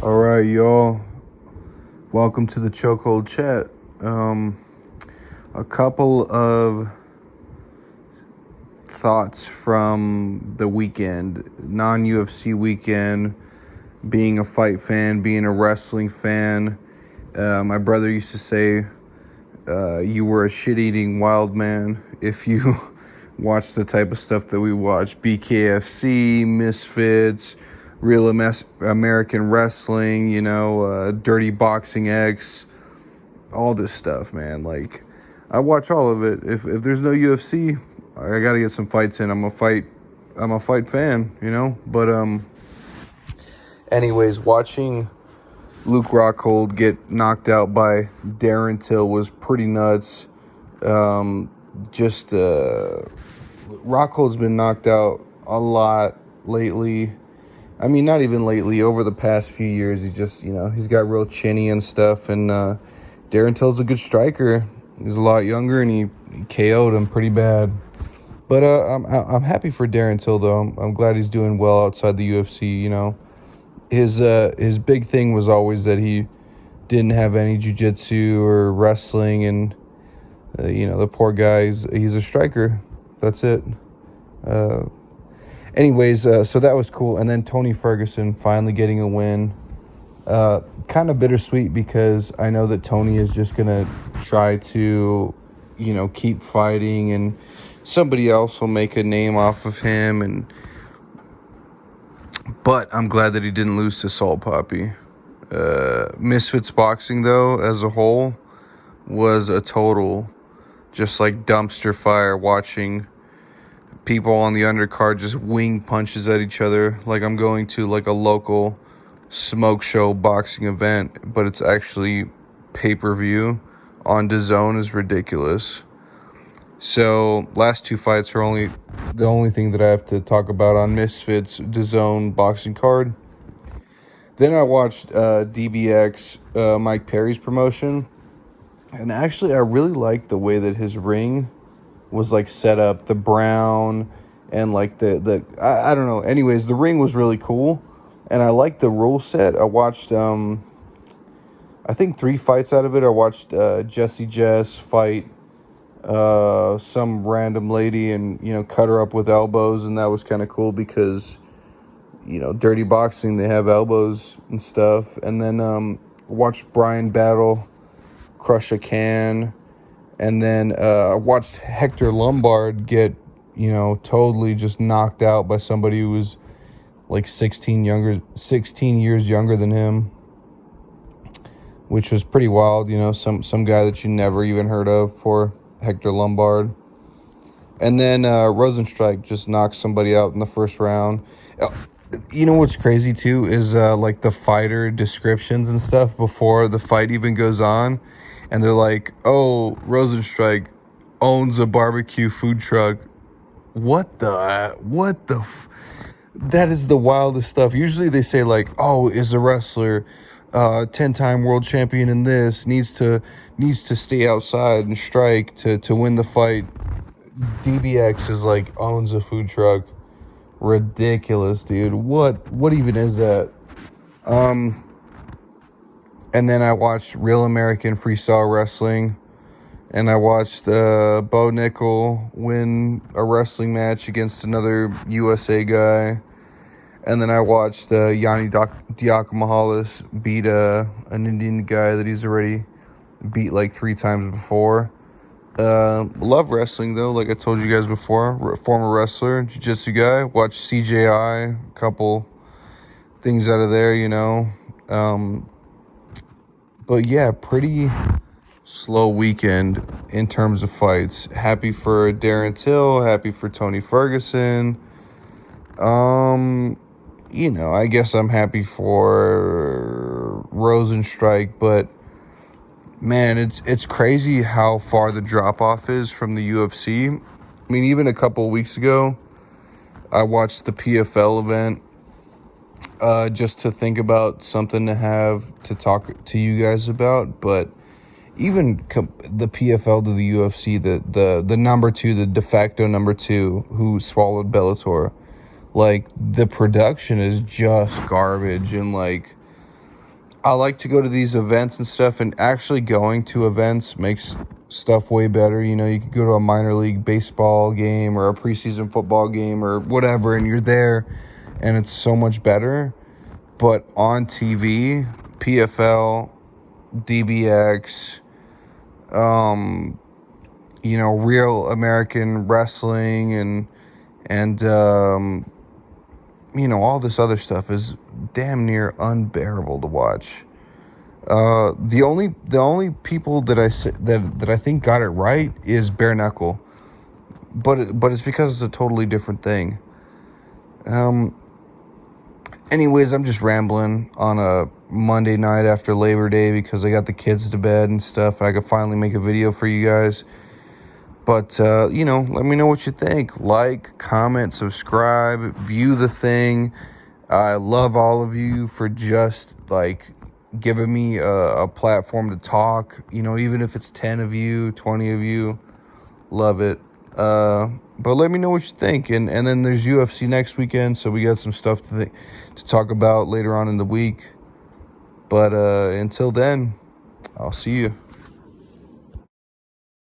All right, y'all. Welcome to the Chokehold Chat. A couple of thoughts from the weekend, non-UFC weekend. Being a fight fan, being a wrestling fan. My brother used to say, "You were a shit-eating wild man if you watch the type of stuff that we watch: BKFC, Misfits." Real American Wrestling, Dirty Boxing X, all this stuff, man. Like, I watch all of it. If there's no UFC, I gotta get some fights in. I'm a fight fan, But anyways, watching Luke Rockhold get knocked out by Darren Till was pretty nuts. Rockhold's been knocked out a lot lately. I mean, not even lately. Over the past few years, he's got real chinny and stuff. And Darren Till's a good striker. He's a lot younger, and he KO'd him pretty bad. But I'm happy for Darren Till, though. I'm glad he's doing well outside the UFC. His big thing was always that he didn't have any jiu-jitsu or wrestling, and the poor guy, he's a striker. That's it. Anyways, so that was cool. And then Tony Ferguson finally getting a win. Kind of bittersweet because I know that Tony is just going to try to, keep fighting, and somebody else will make a name off of him. But I'm glad that he didn't lose to Salt Poppy. Misfits boxing, though, as a whole, was a total just like dumpster fire, watching people on the undercard just wing punches at each other like I'm going to like a local smoke show boxing event, but it's actually pay-per-view on DAZN is ridiculous. So last two fights are the only thing that I have to talk about on Misfits DAZN boxing card. Then I watched DBX, Mike Perry's promotion, and actually I really liked the way that his ring was like set up, the brown and like the I don't know. Anyways, the ring was really cool, and I liked the rule set. I watched I think 3 fights out of it. I watched Jessie Jess fight some random lady and cut her up with elbows, and that was kind of cool because dirty boxing, they have elbows and stuff. And then watched Brian Battle crush a can. And then I watched Hector Lombard get, totally just knocked out by somebody who was like 16 years younger than him, which was pretty wild. Some guy that you never even heard of, poor Hector Lombard. And then Rosenstrike just knocked somebody out in the first round. What's crazy too is like the fighter descriptions and stuff before the fight even goes on. And they're like, "Oh, Rosenstrike owns a barbecue food truck." That is the wildest stuff. Usually they say like, "Oh, is a wrestler, 10-time world champion in this, needs to stay outside and strike to win the fight." DBX is like, owns a food truck. Ridiculous, dude. What even is that? And then I watched Real American Freestyle Wrestling. And I watched Bo Nickel win a wrestling match against another USA guy. And then I watched Yanni Diakomahalis beat an Indian guy that he's already beat like 3 times before. Love wrestling, though, like I told you guys before. Former wrestler, jiu-jitsu guy. Watched CJI, a couple things out of there, But yeah, pretty slow weekend in terms of fights. Happy for Darren Till, happy for Tony Ferguson. I guess I'm happy for Rosenstrike, but man, it's crazy how far the drop off is from the UFC. I mean, even a couple of weeks ago, I watched the PFL event just to think about something to have to talk to you guys about. But even the PFL to the UFC, the number 2, the de facto number 2, who swallowed Bellator, like the production is just garbage, and like I like to go to these events and stuff, and actually going to events makes stuff way better. You know, you could go to a minor league baseball game or a preseason football game or whatever, and you're there, and it's so much better. But on TV, PFL, DBX, real American wrestling and all this other stuff is damn near unbearable to watch. The only people that I think got it right is Bare Knuckle, but it's because it's a totally different thing. Anyways, I'm just rambling on a Monday night after Labor Day because I got the kids to bed and stuff, and I could finally make a video for you guys. But, let me know what you think. Like, comment, subscribe, view the thing. I love all of you for just, giving me a platform to talk. Even if it's 10 of you, 20 of you. Love it. But let me know what you think. And then there's UFC next weekend, so we got some stuff to talk about later on in the week. But until then, I'll see you.